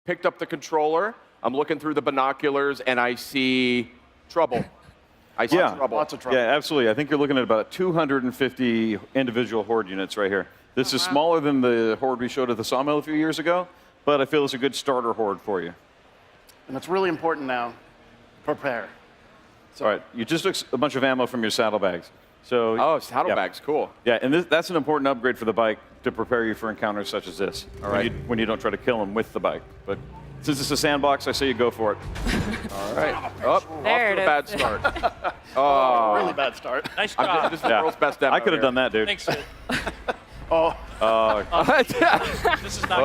picked up the controller. I'm looking through the binoculars, and I see trouble. I see trouble. Lots of trouble. Yeah, absolutely. I think you're looking at about 250 individual horde units right here. This is smaller than the horde we showed at the sawmill a few years ago, but I feel it's a good starter horde for you. And it's really important now, prepare. All right, you just took a bunch of ammo from your saddlebags. So, saddlebags, cool. Yeah, and that's an important upgrade for the bike to prepare you for encounters such as this. All right. When you don't try to kill them with the bike. But since it's a sandbox, I say you go for it. All right. Off to There it a is. bad start. Oh, Really bad start. Nice job. this is the world's best demo. I could have done that, dude. Thanks, Sid. Oh, This is not.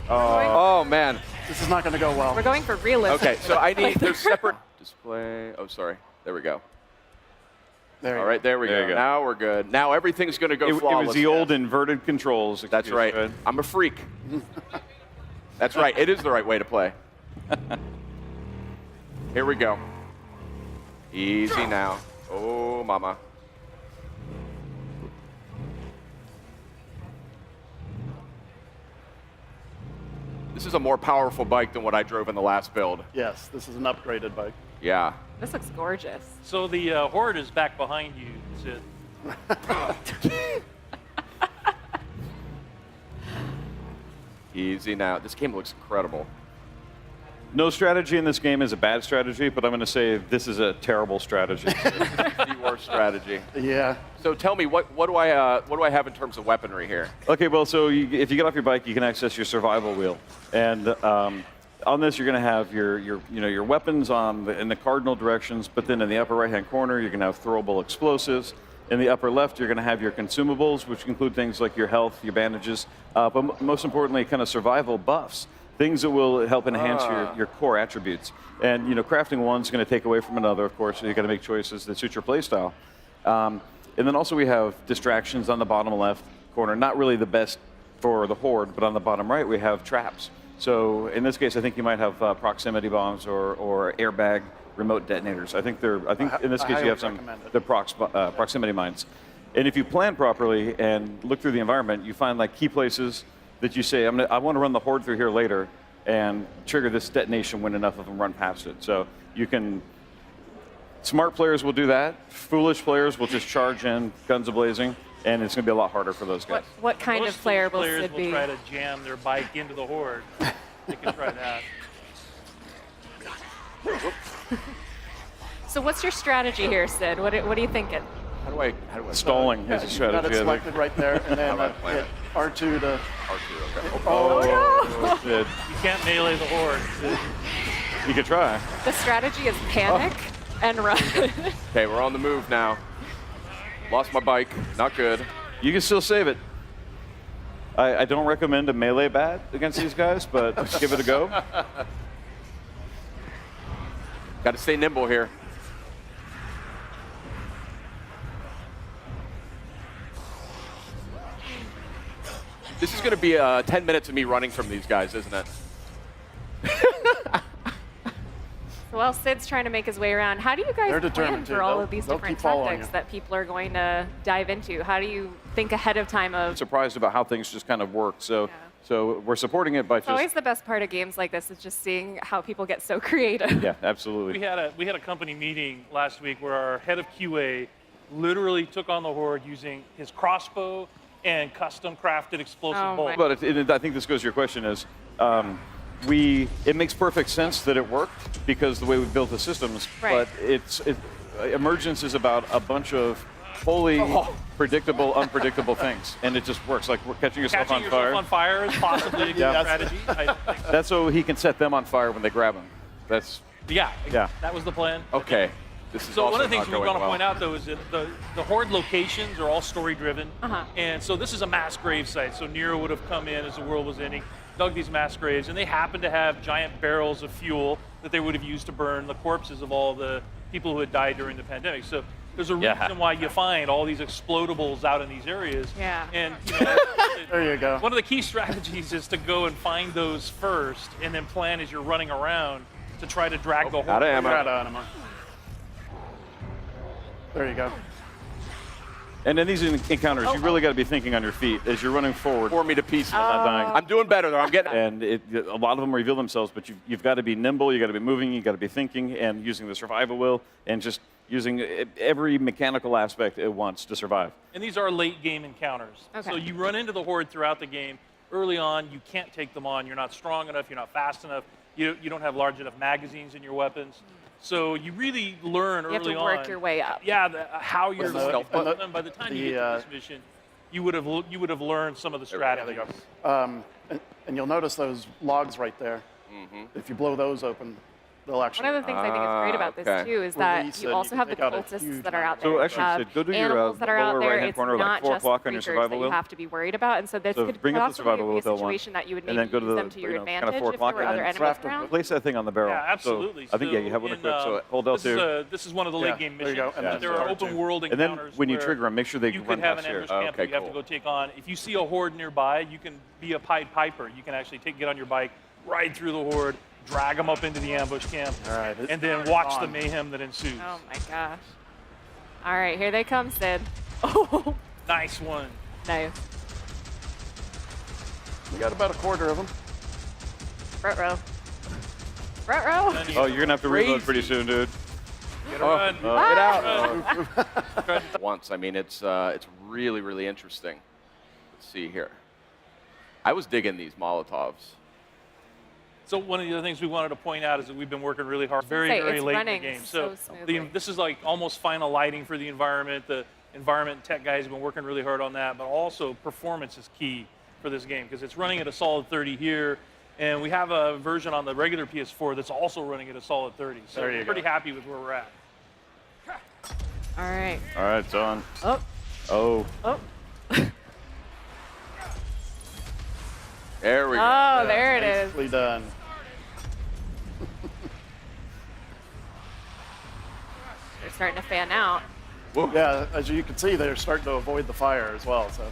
Oh man. this is not going to go well. We're going for realism. Okay, so I need there's separate display. Oh, sorry. There we go. There All right, there we There go. you go. Now we're good. Now everything's going to go It flawless. was the old inverted controls. That's right. Right? I'm a freak. That's right. It is the right way to play. Here we go. Easy now. Oh, mama. This is a more powerful bike than what I drove in the last build. Yes, this is an upgraded bike. Yeah. This looks gorgeous. So the horde is back behind you, Sid. Easy now. This game looks incredible. No strategy in this game is a bad strategy, but I'm going to say this is a terrible strategy. The worst strategy. Yeah. So tell me, what do I have in terms of weaponry here? Okay, well, so if you get off your bike, you can access your survival wheel, and on this you're going to have your weapons in the cardinal directions, but then in the upper right-hand corner you're going to have throwable explosives. In the upper left you're going to have your consumables, which include things like your health, your bandages, but most importantly, kind of survival buffs. Things that will help enhance your core attributes. And crafting one's going to take away from another, of course, so you got to make choices that suit your playstyle. And then also we have distractions on the bottom left corner. Not really the best for the horde, but on the bottom right we have traps. So in this case, I think you might have proximity bombs or airbag remote detonators. I think in this case you have some proximity mines. And if you plan properly and look through the environment, you find like key places that you say, I want to run the horde through here later and trigger this detonation when enough of them run past it. So you can, smart players will do that. Foolish players will just charge in, guns a-blazing, and it's going to be a lot harder for those guys. What kind Most of player will players Sid will be? try to jam their bike into the horde. They can try that. So what's your strategy here, Sid? What are you thinking? How do I Stalling is a You got strategy. it I think. selected right there, and then hit R2 to... R2, okay. Oh no! You You can't melee the horde, Sid. could try. The strategy is panic and run. Okay, we're on the move now. Lost my bike. Not good. You can still save it. I don't recommend a melee bat against these guys, but give it a go. Got to stay nimble here. This is going to be 10 minutes of me running from these guys, isn't it? Well, Sid's trying to make his way around. How do you guys They're plan determined for to. all of these They'll different keep following tactics you. that people are going to dive into? How do you think ahead of time of? Surprised about how things just kind of work. So we're supporting it by It's always just. the best part of games like this is just seeing how people get so creative. Yeah, absolutely. We had a company meeting last week where our head of QA literally took on the horde using his crossbow and custom crafted explosive Oh, bolts. my- But I think this goes to your question is, it makes perfect sense that it worked because the way we built the systems. Right. But emergence is about a bunch of wholly predictable, unpredictable things, and it just works. Like we're catching yourself Catching on fire. yourself on fire is possibly a good Yeah. strategy. I don't think so. That's so he can set them on fire when they grab him. That's Yeah, Yeah. that was the plan. Okay. This is So one also of the things not we going want to well. point out, though, is that the horde locations are all story-driven. And so this is a mass grave site. So Nero would have come in as the world was ending, dug these mass graves, and they happen to have giant barrels of fuel that they would have used to burn the corpses of all the people who had died during the pandemic. So there's a reason why you find all these explodables out in these areas. Yeah. And There you go. one of the key strategies is to go and find those first, and then plan as you're running around to try to drag the horde. Out of ammo. You're out of ammo. There you go. And in these encounters, you really got to be thinking on your feet as you're running forward. Tore me to pieces. Not dying. I'm doing better though. I'm getting. And a lot of them reveal themselves, but you've got to be nimble, you've got to be moving, you've got to be thinking, and using the survival wheel, and just using every mechanical aspect at once to survive. And these are late game encounters. Okay. So you run into the horde throughout the game. Early on, you can't take them on. You're not strong enough, you're not fast enough, you don't have large enough magazines in your weapons. So you really learn early on. You have to work your way up. Yeah, how you're Well, going. the- And by the time the, you get to this mission, you would have learned some of the strategy. And you'll notice those logs right there. If you blow those open, they'll actually. One of the things I think is great about this okay. too is Release that you and also you have can the take out a cultists huge that are out amount. there. So You actually, have Sid, go to your, animals that are out lower there. right-hand It's corner, like not 4 just o'clock on your creatures survival that you wheel. have to be worried about, and so this So could bring up the possibly survival be wheel a with that one. situation that you would And maybe then go to use the, them to your kind of advantage 4 if there o'clock were and other then enemies after- around. place that thing on the barrel. Yeah, absolutely. So I think, yeah, you have one equipped, so hold L2. This is one of the late Yeah, game there you missions. go. And But then there are R2. open world And then encounters when you where trigger them, make sure they you run could have past an here. ambush camp Okay, that you have to cool. go take on. If you see a horde nearby, you can be a Pied Piper. You can actually get on your bike, ride through the horde, drag them up into the ambush camp, All right, and then watch the on. mayhem that ensues. Oh my gosh. All right, here they come, Sid. Oh, Nice one. nice. We got about a quarter of them. Front row. Front row. Then you Oh, you're going to have to reload Crazy. pretty soon, dude. get a run. Get out. Once. I mean, it's really, really interesting. Let's see here. I was digging these Molotovs. So one of the other things we wanted to point out is that we've been working really hard, very, say, very it's late in the running game. so smoothly. This is like almost final lighting for the environment. The environment and tech guys have been working really hard on that, but also performance is key for this game because it's running at a solid 30 here, and we have a version on the regular PS4 that's also running at a solid 30. So There you we're go. pretty happy with where we're at. All right. All right, it's on. Oh, Oh. oh. There we go. Oh, there it is. Nicely done. They're starting to fan out. Yeah, as you can see, they're starting to avoid the fire as well. So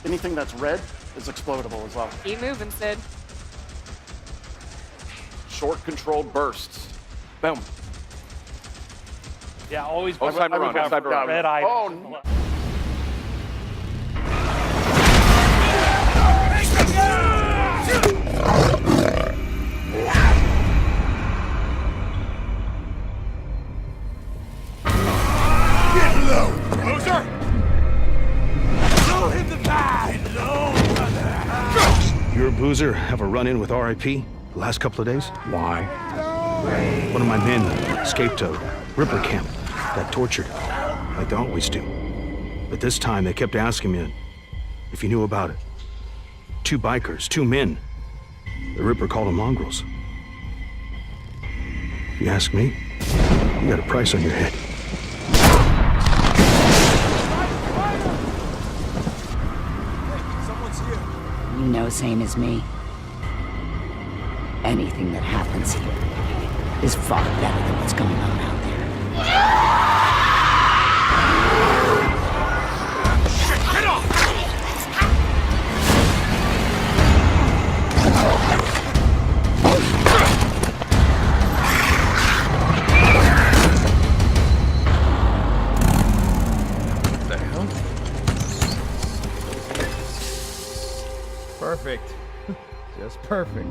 anything that's red is explodable as well. Keep moving, Sid. Short controlled bursts. Boom. Yeah, always Oh, side to run, look out side to for run. red items. Oh, no. You or Boozer have a run-in with RIP the last couple of days? Why? One of my men escaped a Ripper camp, got tortured, like they always do. But this time they kept asking me if you knew about it. 2 bikers, 2 men. The Ripper called them mongrels. You ask me, you got a price on your head. You know, same as me. Anything that happens here is far better than what's going on out there. Perfect. Just perfect.